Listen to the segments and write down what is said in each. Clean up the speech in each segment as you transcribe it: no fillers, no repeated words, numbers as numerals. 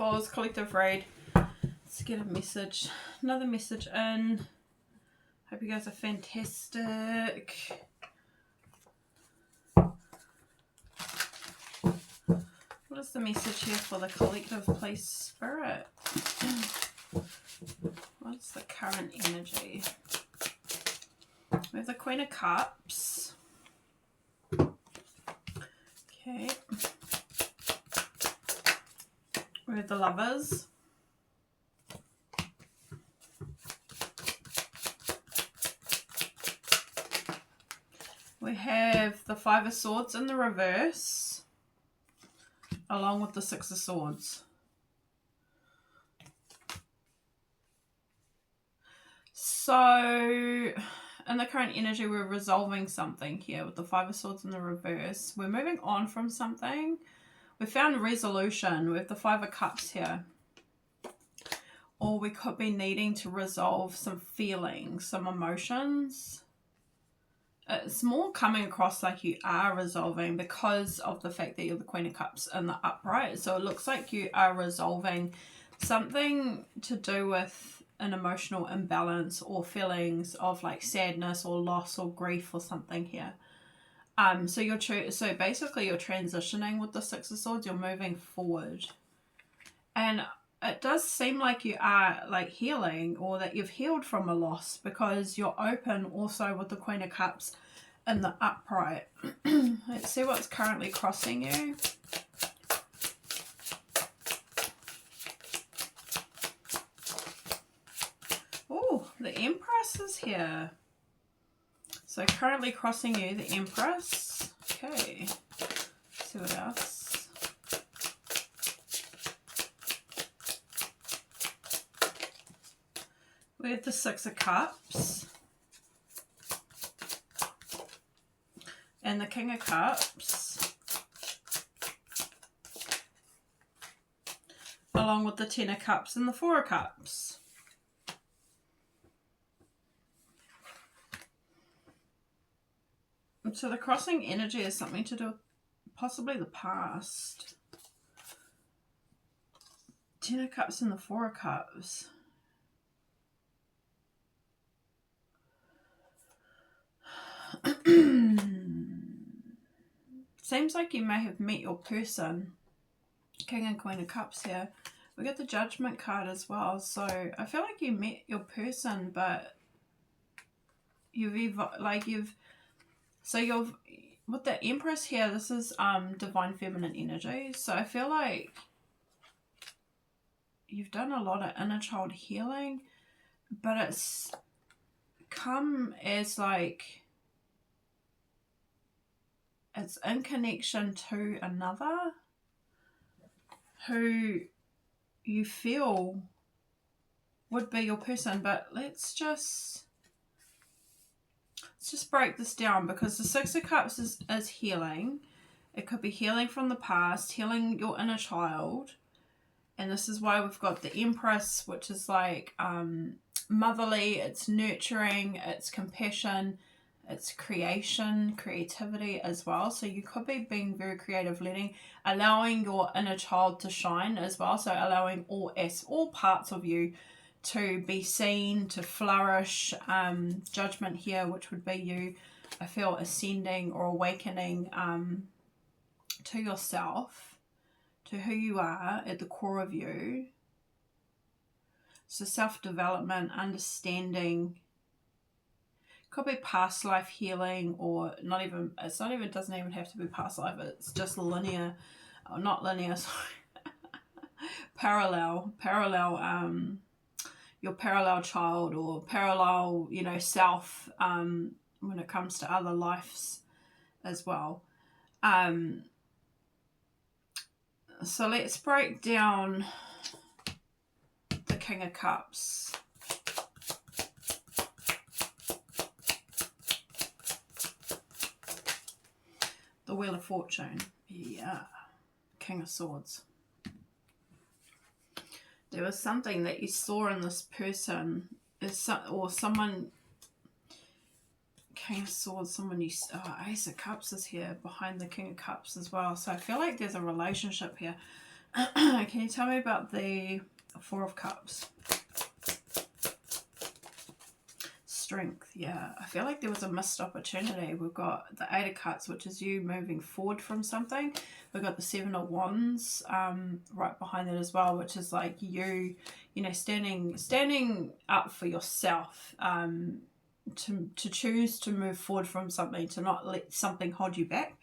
Falls collective read. Let's get a message, another message in. Hope you guys are fantastic. What is the message here for the collective, please, Spirit? What's the current energy? We have the Queen of Cups. Okay. We have the Lovers. We have the Five of Swords in the reverse, along with the Six of Swords. So, in the current energy, we're resolving something here with the Five of Swords in the reverse. We're moving on from something. We found resolution with the Five of Cups here. Or we could be needing to resolve some feelings, some emotions. It's more coming across like you are resolving because of the fact that you're the Queen of Cups in the upright. So it looks like you are resolving something to do with an emotional imbalance or feelings of like sadness or loss or grief or something here. So basically you're transitioning with the Six of Swords. You're moving forward, and it does seem like you are like healing, or that you've healed from a loss, because you're open also with the Queen of Cups in the upright. Let's see what's currently crossing you. Oh, the Empress is here. So currently crossing you, the Empress. Okay, let's see what else. We have the Six of Cups and the King of Cups, along with the Ten of Cups and the Four of Cups. So the crossing energy is something to do with possibly the past. Ten of Cups and the Four of Cups. Seems like you may have met your person. King and Queen of Cups here. We got the Judgment card as well. So I feel like you met your person, but you're with the Empress here. This is divine feminine energy. So I feel like you've done a lot of inner child healing, but it's come as like it's in connection to another who you feel would be your person. But let's just break this down, because the Six of Cups is healing. It could be healing from the past, healing your inner child. And this is why we've got the Empress, which is like motherly, it's nurturing, it's compassion, it's creativity as well. So you could be being very creative, allowing your inner child to shine as well. So allowing all parts of you to be seen, to flourish. Judgment here, which would be you, I feel, ascending or awakening to yourself, to who you are at the core of you. So self-development, understanding. Could be past life healing, or it doesn't even have to be past life. It's just linear, or not linear, sorry. parallel, your parallel child, or parallel, self, when it comes to other lives as well. So let's break down the King of Cups. The Wheel of Fortune. Yeah. King of Swords. There was something that you saw in this person, or someone. King of Swords, Ace of Cups is here behind the King of Cups as well. So I feel like there's a relationship here. Can you tell me about the Four of Cups? Strength, yeah. I feel like there was a missed opportunity. We've got the Eight of Cups, which is you moving forward from something. We've got the Seven of Wands right behind that as well, which is like you know, standing up for yourself, to choose to move forward from something, to not let something hold you back.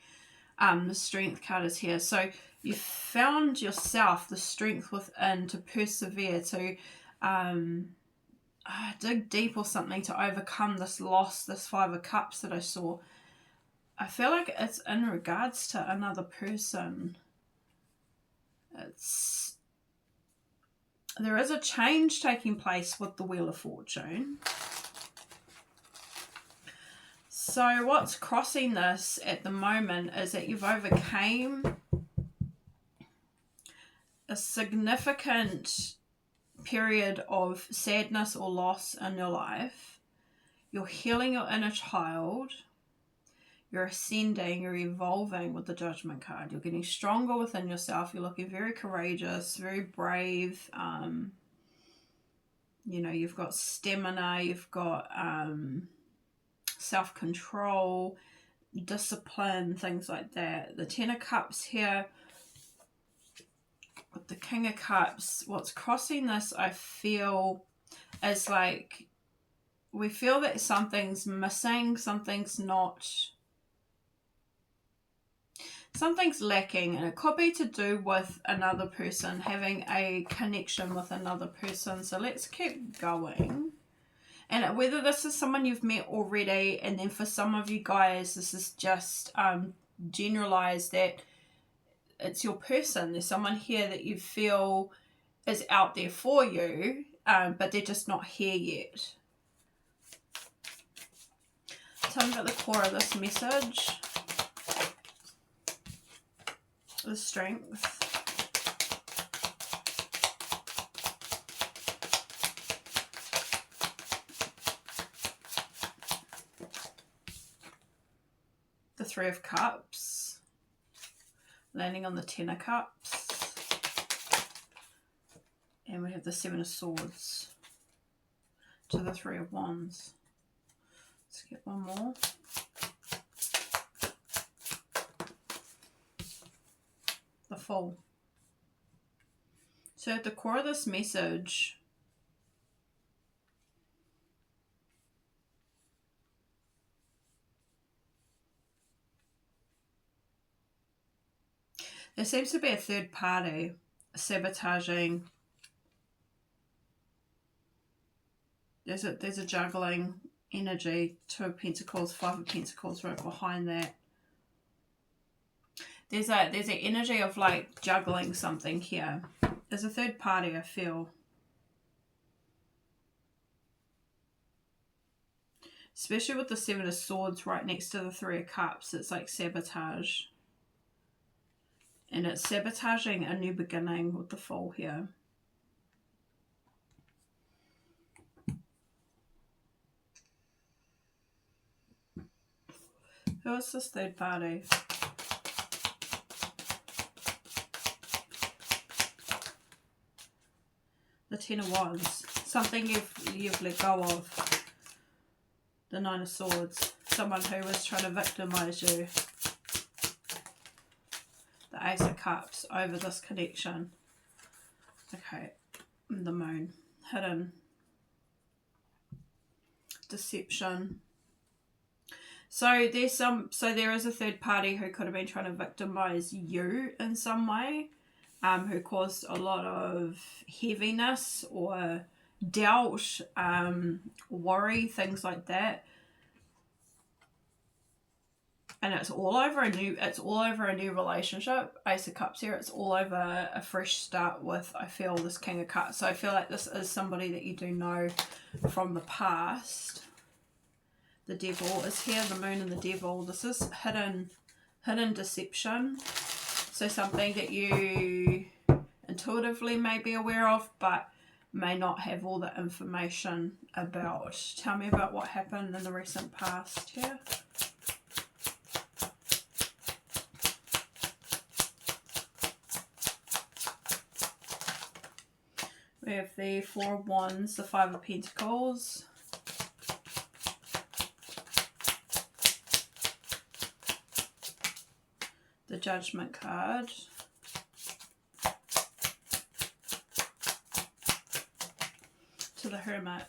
The Strength card is here. So you found yourself, the strength within to persevere, to dig deep or something, to overcome this loss, this Five of Cups that I saw. I feel like it's in regards to another person. There is a change taking place with the Wheel of Fortune. So what's crossing this at the moment is that you've overcame a significant period of sadness or loss in your life. You're healing your inner child. You're ascending, you're evolving with the Judgment card. You're getting stronger within yourself. You're looking very courageous, very brave. You know, you've got stamina, you've got self-control, discipline, things like that. The Ten of Cups here with the King of Cups. What's crossing this, I feel, is like we feel that something's missing, something's lacking, and it could be to do with another person, having a connection with another person. So let's keep going. And whether this is someone you've met already, and then for some of you guys, this is just generalized that it's your person. There's someone here that you feel is out there for you, but they're just not here yet. Tell me about the core of this message. The Strength. The Three of Cups. Landing on the Ten of Cups. And we have the Seven of Swords to the Three of Wands. Let's get one more. The Fool. So at the core of this message, there seems to be a third party sabotaging. There's a juggling energy. Two of Pentacles, Five of Pentacles right behind that. There's an energy of like juggling something here. There's a third party, I feel. Especially with the Seven of Swords right next to the Three of Cups. It's like sabotage. And it's sabotaging a new beginning with the Fool here. Who is this third party? The Ten of Wands. Something you've let go of. The Nine of Swords. Someone who was trying to victimize you. The Ace of Cups over this connection. Okay. The Moon. Hidden. Deception. So there is a third party who could have been trying to victimize you in some way. Who caused a lot of heaviness or doubt, worry, things like that. And it's all over a new relationship. Ace of Cups here. It's all over a fresh start with, I feel, this King of Cups. So I feel like this is somebody that you do know from the past. The Devil is here. The Moon and the Devil. This is hidden deception. So something that you intuitively may be aware of, but may not have all the information about. Tell me about what happened in the recent past here. We have the Four of Wands, the Five of Pentacles, the Judgment card, to the Hermit.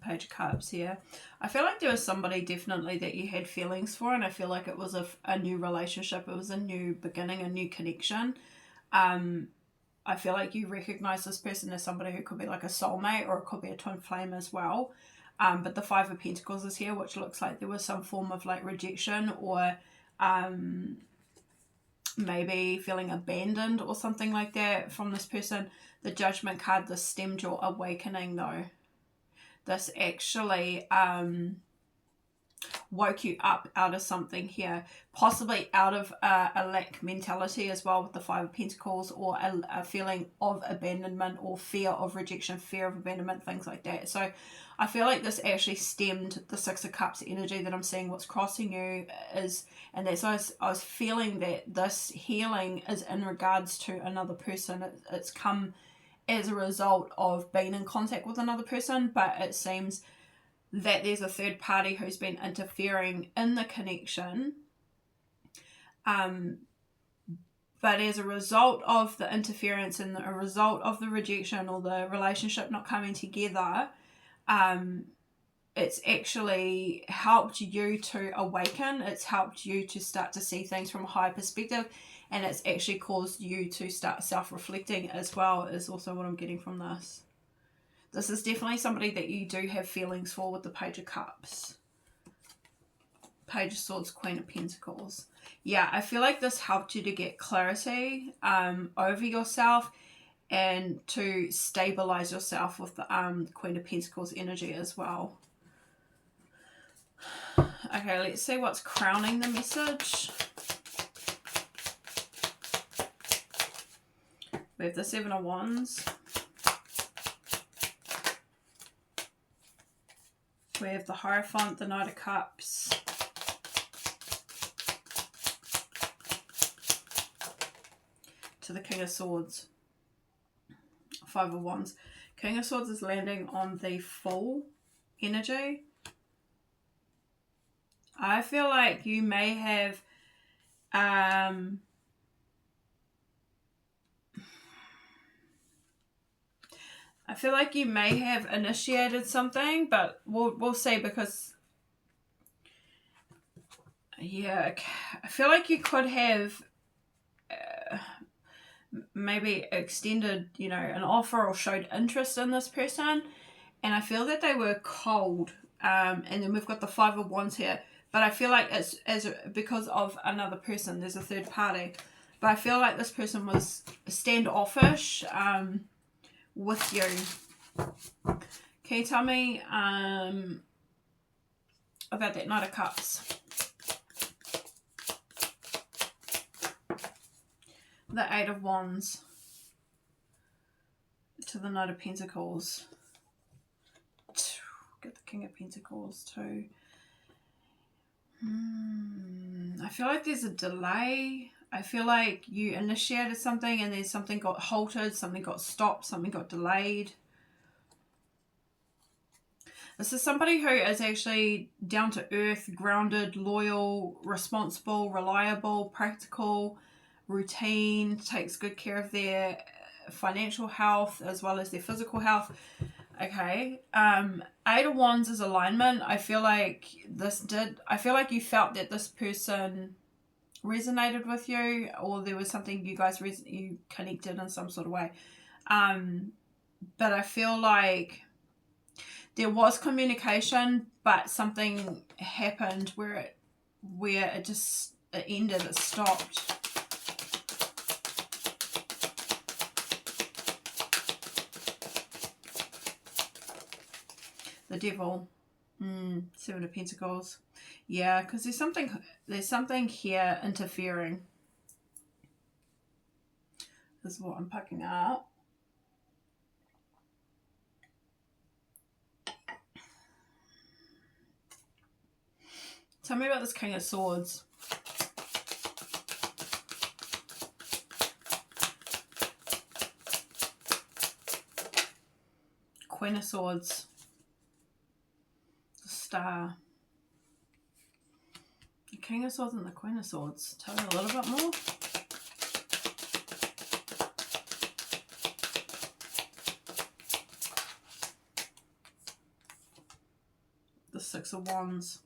Page of Cups here. I feel like there was somebody definitely that you had feelings for, and I feel like it was a new relationship. It was a new beginning, a new connection. I feel like you recognize this person as somebody who could be like a soulmate, or it could be a twin flame as well. But the Five of Pentacles is here, which looks like there was some form of like rejection, or maybe feeling abandoned or something like that from this person. The Judgment card, this stemmed your awakening though. This actually woke you up out of something here, possibly out of a lack mentality as well with the Five of Pentacles, or a feeling of abandonment or fear of rejection, fear of abandonment, things like that. So I feel like this actually stemmed the Six of Cups energy that I'm seeing. What's crossing you is, and that's I was feeling that this healing is in regards to another person. It's come as a result of being in contact with another person, but it seems that there's a third party who's been interfering in the connection. But as a result of the interference and a result of the rejection or the relationship not coming together, it's actually helped you to awaken. It's helped you to start to see things from a higher perspective. And it's actually caused you to start self-reflecting as well, is also what I'm getting from this. This is definitely somebody that you do have feelings for with the Page of Cups. Page of Swords, Queen of Pentacles. Yeah, I feel like this helped you to get clarity over yourself and to stabilize yourself with the Queen of Pentacles energy as well. Okay, let's see what's crowning the message. We have the Seven of Wands. We have the Hierophant, the Knight of Cups. To the King of Swords. Five of Wands. King of Swords is landing on the Fool energy. I feel like you may have I feel like you may have initiated something, but we'll see, because yeah, I feel like you could have maybe extended, you know, an offer or showed interest in this person, and I feel that they were cold. And then we've got the Five of Wands here, but I feel like it's because of another person. There's a third party, but I feel like this person was standoffish with you. Can you tell me about that Knight of Cups? The Eight of Wands to the Knight of Pentacles. Get the King of Pentacles too. I feel like there's a delay. I feel like you initiated something and then something got halted, something got stopped, something got delayed. This is somebody who is actually down to earth, grounded, loyal, responsible, reliable, practical, routine, takes good care of their financial health as well as their physical health. Okay. Eight of Wands is alignment. I feel like you felt that this person resonated with you, or there was something you guys you connected in some sort of way. But I feel like there was communication, but something happened where it ended, it stopped. The Devil. Seven of Pentacles. Yeah, because there's something here interfering. This is what I'm picking up. Tell me about this King of Swords. Queen of Swords, the Star, the King of Swords and the Queen of Swords. Tell me a little bit more. The Six of Wands,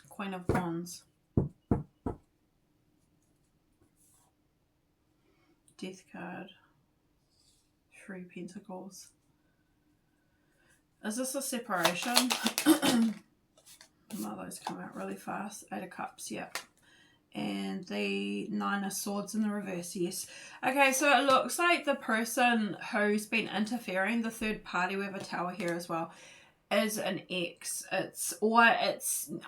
Queen of Wands, Death card, Three Pentacles. Is this a separation? No, those come out really fast. Eight of Cups, yeah. And the Nine of Swords in the reverse, yes. Okay, so it looks like the person who's been interfering, the third party, we have a Tower here as well, is an ex. I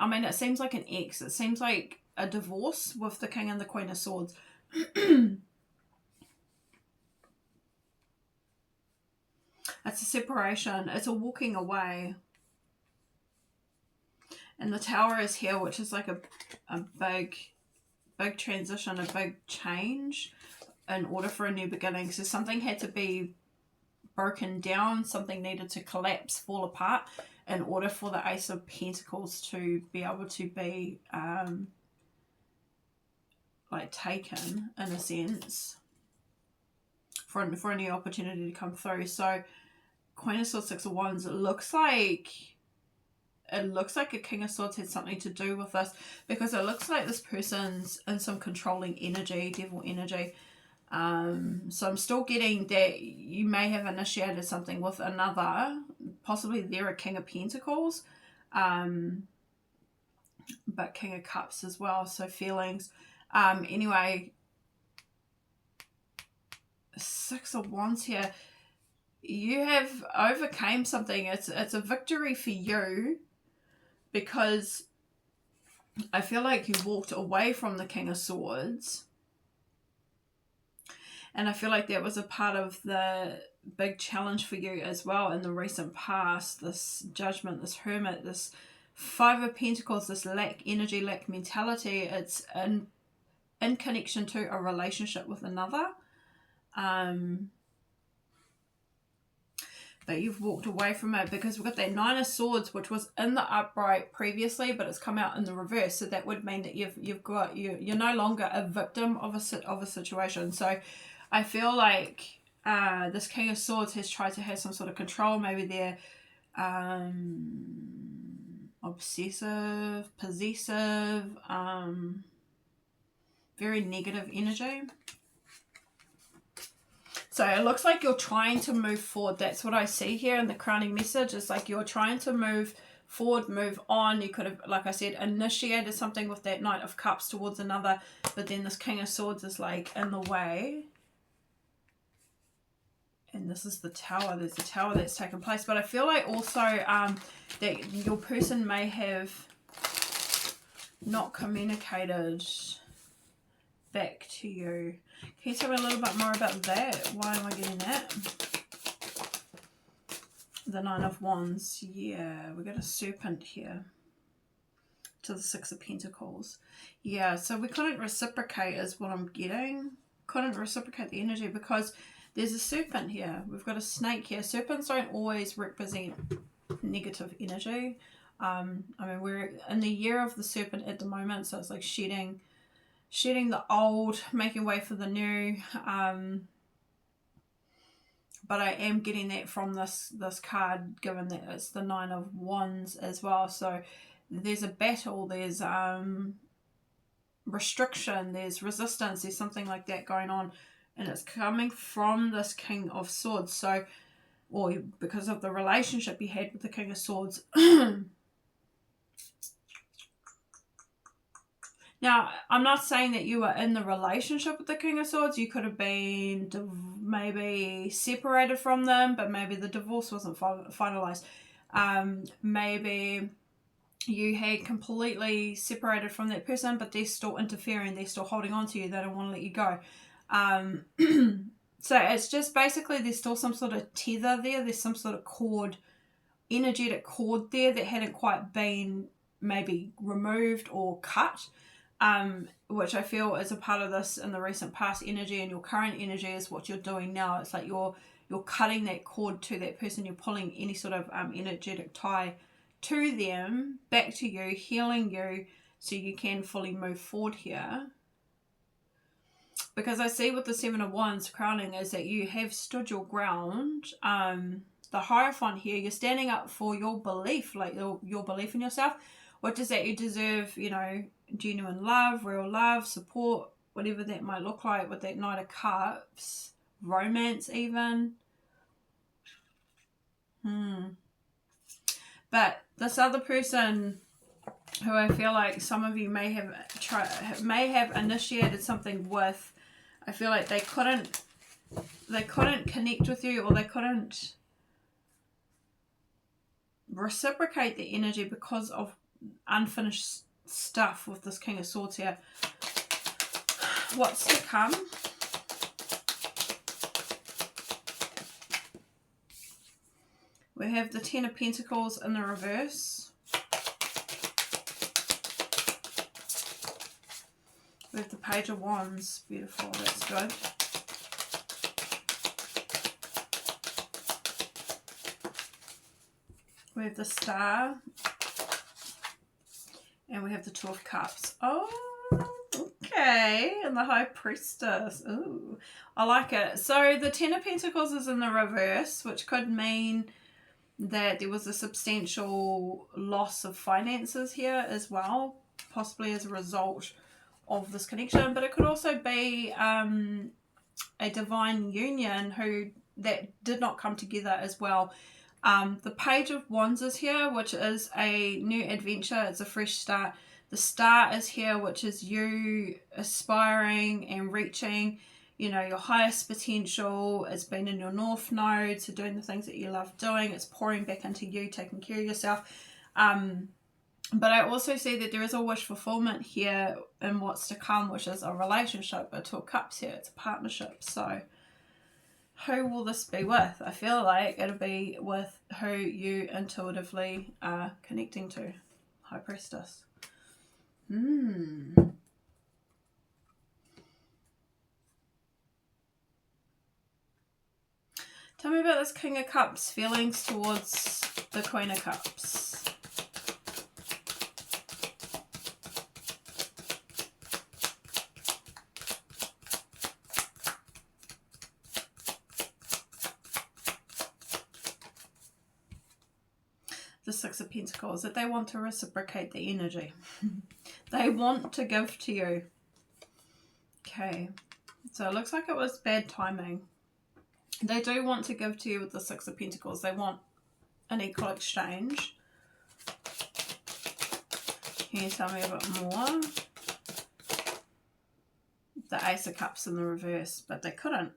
mean, it seems like an ex. It seems like a divorce with the King and the Queen of Swords. It's a separation. It's a walking away. And the Tower is here, which is like a big transition, a big change in order for a new beginning. So something had to be broken down. Something needed to collapse, fall apart in order for the Ace of Pentacles to be able to be like taken, in a sense, for a new opportunity to come through. So Queen of Swords, Six of Wands, it looks like a King of Swords had something to do with this, because it looks like this person's in some controlling energy, devil energy. So I'm still getting that you may have initiated something with another, possibly they're a King of Pentacles, but King of Cups as well, so feelings. Anyway, Six of Wands here. You have overcame something. It's a victory for you, because I feel like you walked away from the King of Swords, and I feel like that was a part of the big challenge for you as well in the recent past. This Judgment, this Hermit, this Five of Pentacles, this lack energy, lack mentality. It's in connection to a relationship with another. But you've walked away from it, because we've got that Nine of Swords, which was in the upright previously, but it's come out in the reverse. So that would mean that you're no longer a victim of a situation. So I feel like this King of Swords has tried to have some sort of control. Maybe they're obsessive, possessive, very negative energy. So it looks like you're trying to move forward. That's what I see here in the crowning message. It's like you're trying to move forward, move on. You could have, like I said, initiated something with that Knight of Cups towards another, but then this King of Swords is like in the way. And this is the Tower. There's a Tower that's taken place. But I feel like also that your person may have not communicated back to you. Can you tell me a little bit more about that? Why am I getting that? The Nine of Wands. Yeah, we got a Serpent here. To the Six of Pentacles. Yeah, so we couldn't reciprocate is what I'm getting. Couldn't reciprocate the energy because there's a Serpent here. We've got a snake here. Serpents don't always represent negative energy. I mean, we're in the year of the Serpent at the moment, so it's like shedding the old, making way for the new. But I am getting that from this card, given that it's the Nine of Wands as well. So there's a battle, there's restriction, there's resistance, there's something like that going on, and it's coming from this King of Swords. So, or because of the relationship you had with the King of Swords. Now, I'm not saying that you were in the relationship with the King of Swords. You could have been maybe separated from them, but maybe the divorce wasn't finalized. Maybe you had completely separated from that person, but they're still interfering. They're still holding on to you. They don't want to let you go. So it's just basically there's still some sort of tether there. There's some sort of cord, energetic cord there that hadn't quite been maybe removed or cut. which I feel is a part of this in the recent past energy, and your current energy is what you're doing now. It's like you're cutting that cord to that person. You're pulling any sort of energetic tie to them, back to you, healing you, so you can fully move forward here. Because I see with the Seven of Wands crowning is that you have stood your ground. The Hierophant here, you're standing up for your belief, like your belief in yourself, which is that you deserve, you know, genuine love, real love, support, whatever that might look like with that Knight of Cups, romance even. But this other person who I feel like some of you may have initiated something with, I feel like they couldn't connect with you, or they couldn't reciprocate the energy because of unfinished stuff with this King of Swords here. What's to come? We have the Ten of Pentacles in the reverse. We have the Page of Wands. Beautiful, that's good. We have the Star. And we have the Two of Cups. Oh, okay. And the High Priestess. Ooh, I like it. So the Ten of Pentacles is in the reverse, which could mean that there was a substantial loss of finances here as well, possibly as a result of this connection. But it could also be a divine union that did not come together as well. The Page of Wands is here, which is a new adventure. It's a fresh start. The Star is here, which is you aspiring and reaching, you know, your highest potential. It's been in your North Node, so doing the things that you love doing. It's pouring back into you, taking care of yourself. But I also see that there is a wish fulfillment here in what's to come, which is a relationship. A Two of Cups here. It's a partnership. So who will this be with? I feel like it'll be with who you intuitively are connecting to. High Priestess. Tell me about this King of Cups, feelings towards the Queen of Cups. The Six of Pentacles, that they want to reciprocate the energy. They want to give to you. Okay, so it looks like it was bad timing. They do want to give to you with the Six of Pentacles. They want an equal exchange. Can you tell me a bit more? The Ace of Cups in the reverse, but they couldn't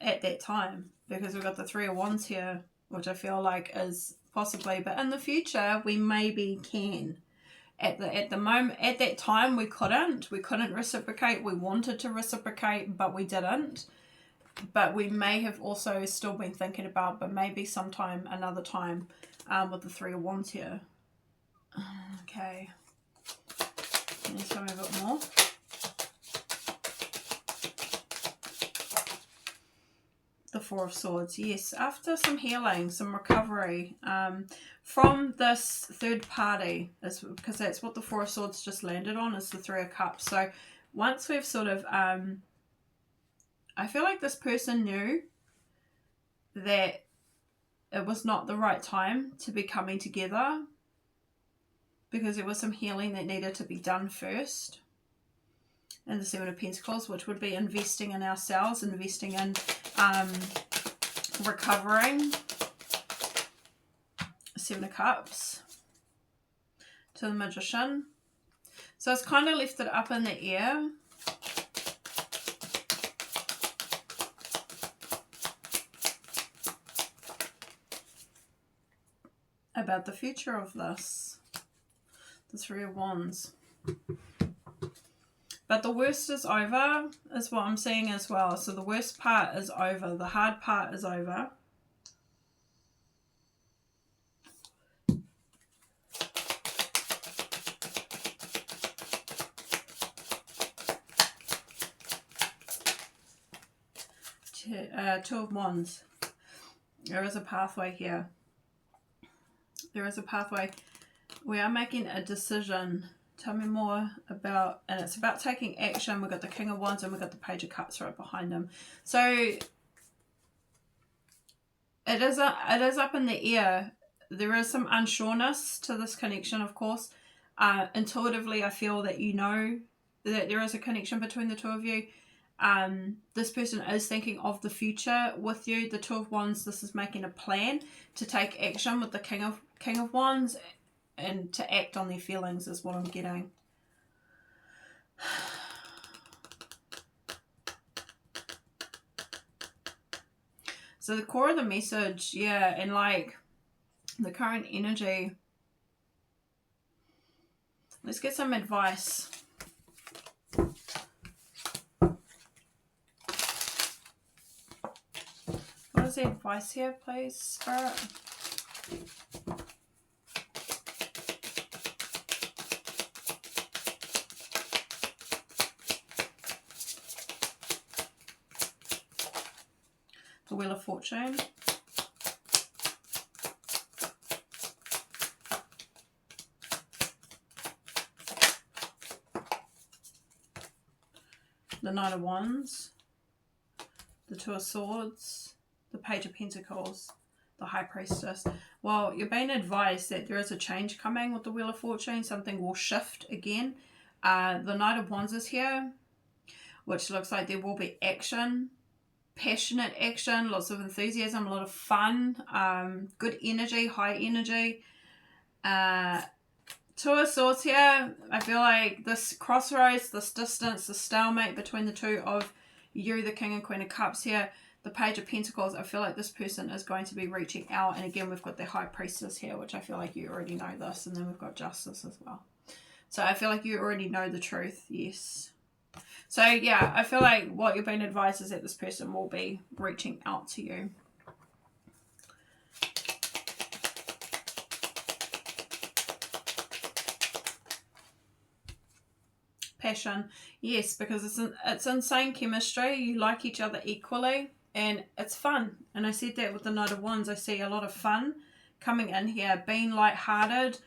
at that time, because we've got the Three of Wands here, which I feel like is possibly, but in the future we maybe can. At the moment, at that time, we couldn't reciprocate. We wanted to reciprocate, but we didn't. But we may have also still been thinking about, but maybe sometime, another time, with the Three of Wands here. Okay. Can you tell me a bit more? The Four of Swords, yes. After some healing, some recovery from this third party, because that's what the Four of Swords just landed on, is the Three of Cups. So once we've sort of, I feel like this person knew that it was not the right time to be coming together, because there was some healing that needed to be done first. And the Seven of Pentacles, which would be investing in ourselves, investing in recovering. Seven of Cups to the Magician. So it's kind of left it up in the air. About the future of this. The Three of Wands. But the worst is over, is what I'm seeing as well. So the worst part is over. The hard part is over. Two of Wands. There is a pathway here. There is a pathway. We are making a decision. Tell me more about, and it's about taking action. We've got the King of Wands and we've got the Page of Cups right behind him. So it is up in the air. There is some unsureness to this connection, of course. Intuitively, I feel that you know that there is a connection between the two of you. This person is thinking of the future with you. The Two of Wands, this is making a plan to take action with the King of Wands and to act on their feelings is what I'm getting. So the core of the message, yeah, and like the current energy. Let's get some advice. What is the advice here, please, Spirit? The Wheel of Fortune. The Knight of Wands. The Two of Swords. The Page of Pentacles. The High Priestess. Well, you're being advised that there is a change coming with the Wheel of Fortune. Something will shift again. The Knight of Wands is here, which looks like there will be action. Passionate action, lots of enthusiasm, a lot of fun, good energy, high energy. Two of Swords here. I feel like this crossroads, this distance, the stalemate between the two of you, the King and Queen of Cups here. The Page of Pentacles, I feel like this person is going to be reaching out. And again, we've got the High Priestess here, which I feel like you already know this. And then we've got Justice as well. So I feel like you already know the truth, yes. So yeah, I feel like what you're being advised is that this person will be reaching out to you. Passion, yes, because it's insane chemistry. You like each other equally and it's fun. And I said that with the Knight of Wands. I see a lot of fun coming in here, being lighthearted.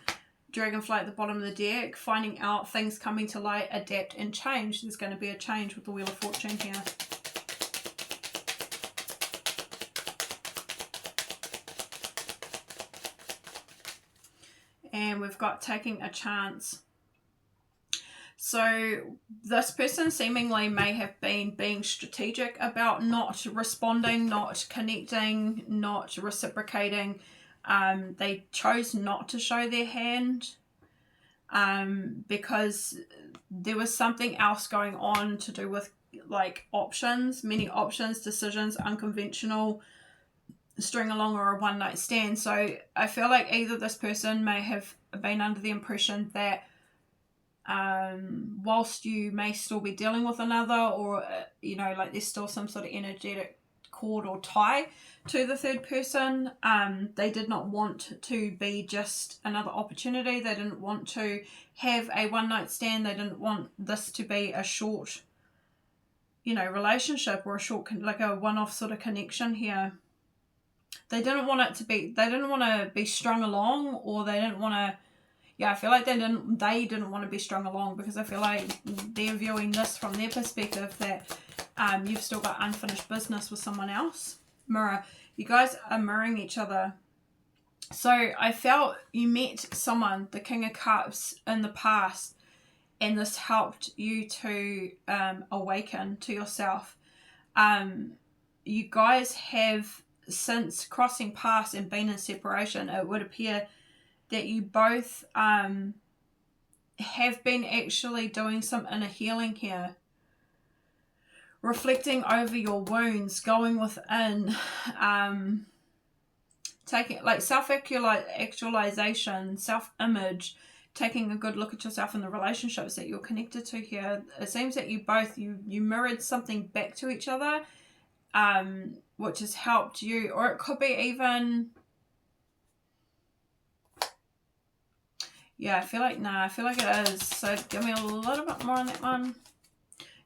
Dragonfly at the bottom of the deck, finding out things coming to light, adapt and change. There's going to be a change with the Wheel of Fortune here. And we've got taking a chance. So this person seemingly may have been being strategic about not responding, not connecting, not reciprocating. They chose not to show their hand because there was something else going on to do with like options, many options, decisions, unconventional, string along or a one night stand. So I feel like either this person may have been under the impression that whilst you may still be dealing with another, or you know, like there's still some sort of energetic cord or tie to the third person, they did not want to be just another opportunity. They didn't want to have a one night stand. They didn't want this to be a short, you know, relationship or a short, like a one-off sort of connection here. They didn't want it to be, they didn't want to be strung along, or they didn't want to, yeah, I feel like they didn't want to be strung along, because I feel like they're viewing this from their perspective that you've still got unfinished business with someone else. Mirror. You guys are mirroring each other. So I felt you met someone, the King of Cups, in the past, and this helped you to awaken to yourself. You guys have, since crossing paths and been in separation, it would appear that you both have been actually doing some inner healing here. Reflecting over your wounds, going within, taking like self-actualization, self-image, taking a good look at yourself and the relationships that you're connected to here. It seems that you both, you mirrored something back to each other, which has helped you, or it could be even, yeah, I feel like it is. So give me a little bit more on that one.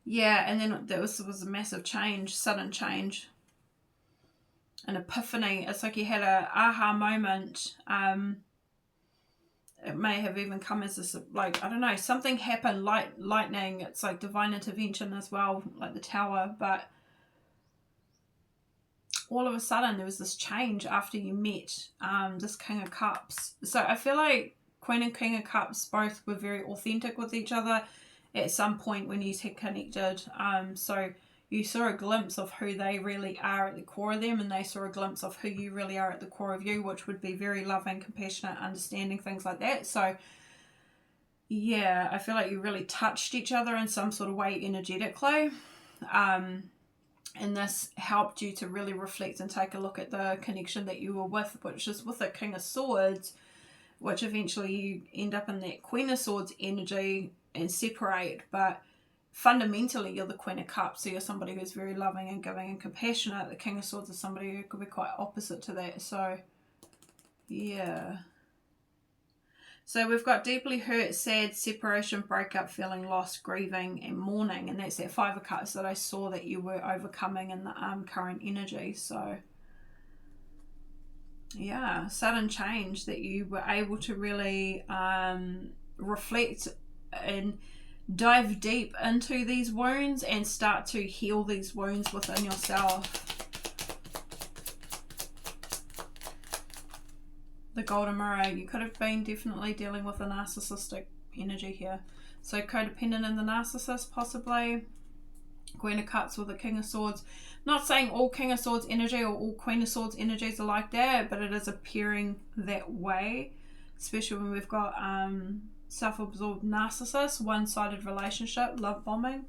Yeah, and then there was a massive change, sudden change. an epiphany. It's like you had a aha moment. It may have even come as this, like, I don't know, something happened, lightning. It's like divine intervention as well, like the tower. But all of a sudden there was this change after you met this King of Cups. So I feel like Queen and King of Cups both were very authentic with each other at some point when you connected. So you saw a glimpse of who they really are at the core of them, and they saw a glimpse of who you really are at the core of you, which would be very loving, compassionate, understanding, things like that. So yeah, I feel like you really touched each other in some sort of way energetically. And this helped you to really reflect and take a look at the connection that you were with, which is with the King of Swords, which eventually you end up in that Queen of Swords energy and separate. But fundamentally, you're the Queen of Cups, so you're somebody who's very loving and giving and compassionate. The King of Swords is somebody who could be quite opposite to that. So, yeah. So we've got deeply hurt, sad, separation, breakup, feeling lost, grieving, and mourning. And that's that Five of Cups that I saw that you were overcoming in the current energy. So, yeah, sudden change that you were able to really reflect and dive deep into these wounds and start to heal these wounds within yourself. The Golden Mirror, you could have been definitely dealing with a narcissistic energy here. So codependent in the narcissist, possibly. Queen of Cups with the King of Swords. Not saying all King of Swords energy or all Queen of Swords energies are like that, but it is appearing that way. Especially when we've got self-absorbed narcissist, one-sided relationship, love bombing.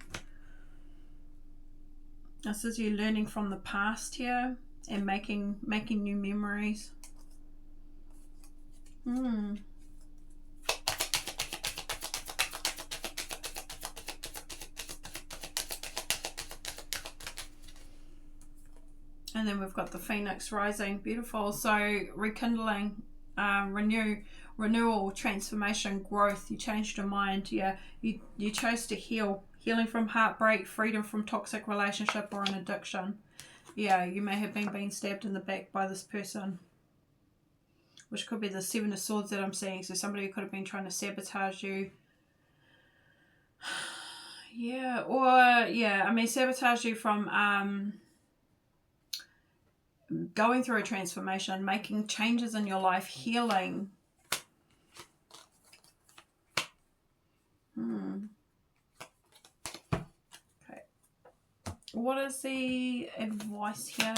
This is you learning from the past here and making new memories. And then we've got the Phoenix rising. Beautiful. So rekindling, renewal, transformation, growth. You changed your mind. Yeah, you chose to heal. Healing from heartbreak, freedom from toxic relationship or an addiction. Yeah, you may have been being stabbed in the back by this person, which could be the Seven of Swords that I'm seeing. So somebody who could have been trying to sabotage you. Yeah, or, yeah, I mean, sabotage you from going through a transformation, making changes in your life, healing. Okay. What is the advice here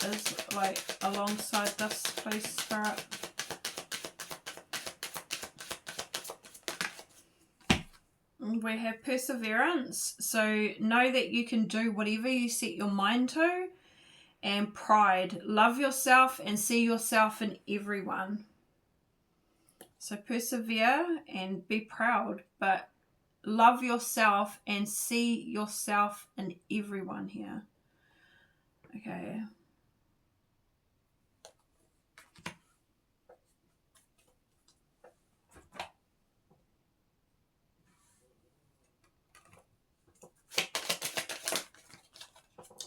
is like alongside this, please, Spirit? We have perseverance, so know that you can do whatever you set your mind to. And pride, love yourself and see yourself in everyone. So persevere and be proud, but love yourself and see yourself in everyone here. Okay.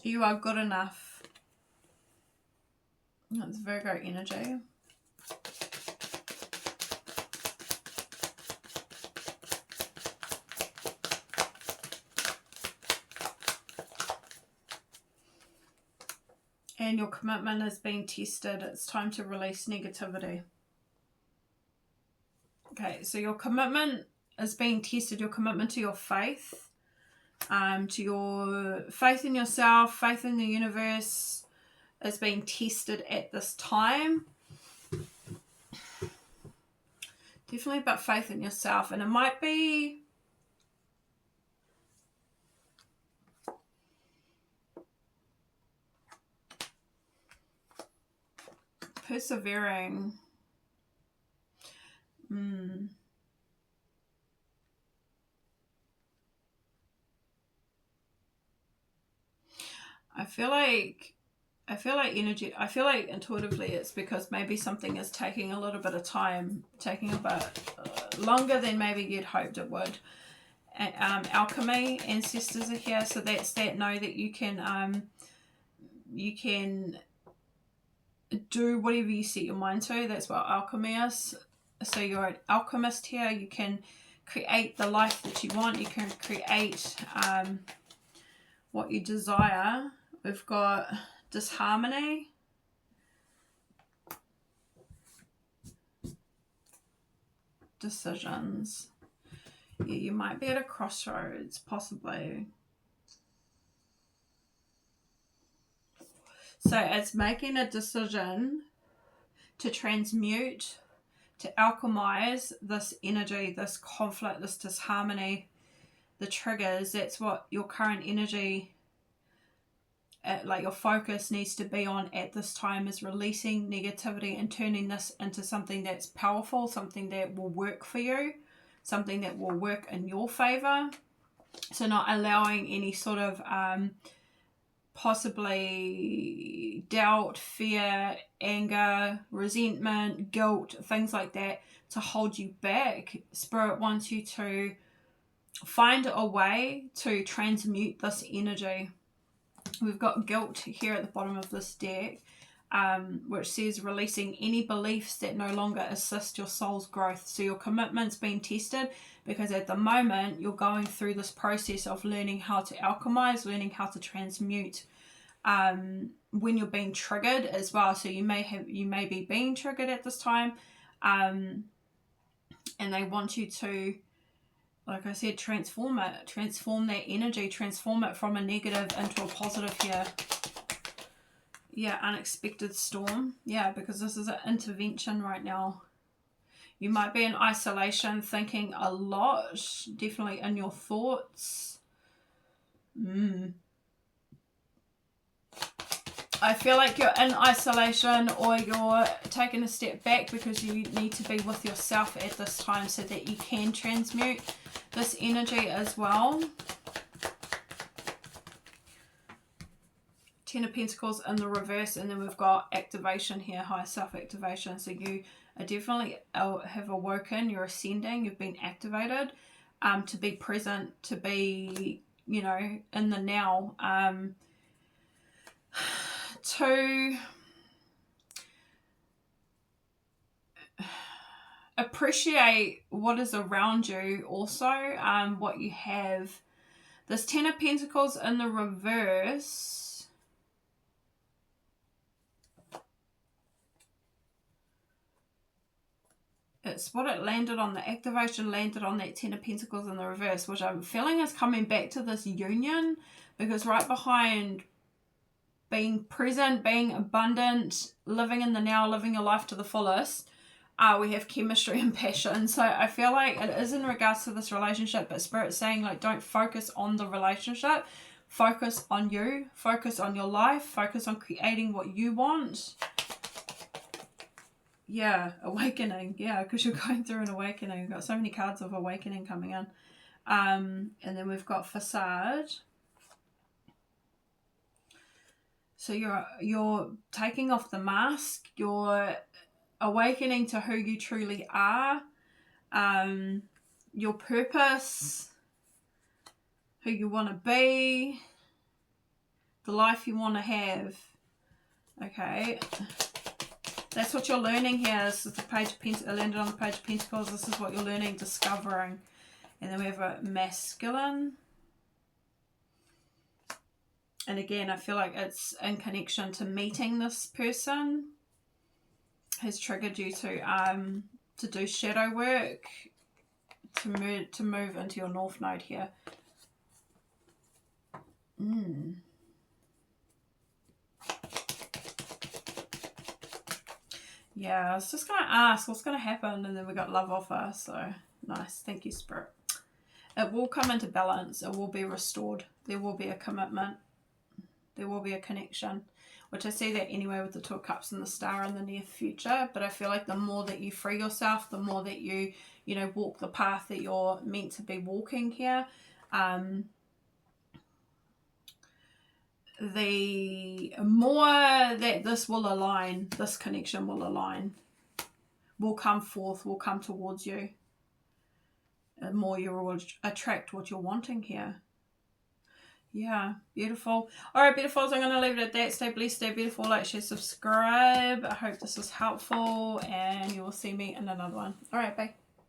You are good enough. That's Virgo energy. And your commitment is being tested. It's time to release negativity. Okay, so your commitment is being tested. Your commitment to your faith, to your faith in yourself, faith in the universe, is being tested at this time. Definitely about faith in yourself. And it might be persevering. I feel like intuitively it's because maybe something is taking a little bit of time, taking a bit longer than maybe you'd hoped it would. Alchemy, ancestors are here, so that's that. Know that you can do whatever you set your mind to. That's what alchemy is. So you're an alchemist here. You can create the life that you want. You can create what you desire. We've got disharmony. Decisions. Yeah, you might be at a crossroads, possibly. So it's making a decision to transmute, to alchemize this energy, this conflict, this disharmony, the triggers. That's what your current energy, like your focus needs to be on at this time, is releasing negativity and turning this into something that's powerful, something that will work for you, something that will work in your favor. So not allowing any sort of possibly doubt, fear, anger, resentment, guilt, things like that to hold you back. Spirit wants you to find a way to transmute this energy. We've got guilt here at the bottom of this deck, which says releasing any beliefs that no longer assist your soul's growth. So your commitment's been tested, because at the moment you're going through this process of learning how to alchemize, learning how to transmute, when you're being triggered as well. So you may be being triggered at this time, and they want you to, like I said, transform it, transform that energy, transform it from a negative into a positive here. Yeah, unexpected storm. Yeah, because this is an intervention right now. You might be in isolation, thinking a lot, definitely in your thoughts. I feel like you're in isolation, or you're taking a step back because you need to be with yourself at this time so that you can transmute this energy as well. Ten of Pentacles in the reverse, and then we've got activation here, high self-activation. So you are definitely have awoken, you're ascending, you've been activated, to be present, to be, you know, in the now, to appreciate what is around you also, what you have. This Ten of Pentacles in the reverse, it's what it landed on. The activation landed on that Ten of Pentacles in the reverse, which I'm feeling is coming back to this union, because right behind being present, being abundant, living in the now, living your life to the fullest, we have chemistry and passion. So I feel like it is in regards to this relationship, but Spirit's saying, like, don't focus on the relationship, focus on you, focus on your life, focus on creating what you want. Yeah, awakening. Yeah, because you're going through an awakening. We've got so many cards of awakening coming in. And then we've got facade. So you're taking off the mask. You're awakening to who you truly are. Your purpose. Who you want to be. The life you want to have. Okay. That's what you're learning here. This is the Page of Pentacles. Landed on the Page of Pentacles. This is what you're learning, discovering. And then we have a masculine. And again, I feel like it's in connection to meeting this person. Has triggered you to do shadow work, to move into your North Node here. Yeah, I was just going to ask what's going to happen, and then we got love offer, so nice. Thank you, Spirit. It will come into balance. It will be restored. There will be a commitment. There will be a connection, which I see that anyway with the Two of Cups and the Star in the near future. But I feel like the more that you free yourself, the more that you know, walk the path that you're meant to be walking here, the more that this will align, this connection will align, will come forth, will come towards you. The more you will attract what you're wanting here. Yeah, beautiful. All right, beautifuls, I'm going to leave it at that. Stay blessed, stay beautiful, like, share, subscribe. I hope this was helpful, and you will see me in another one. All right, bye.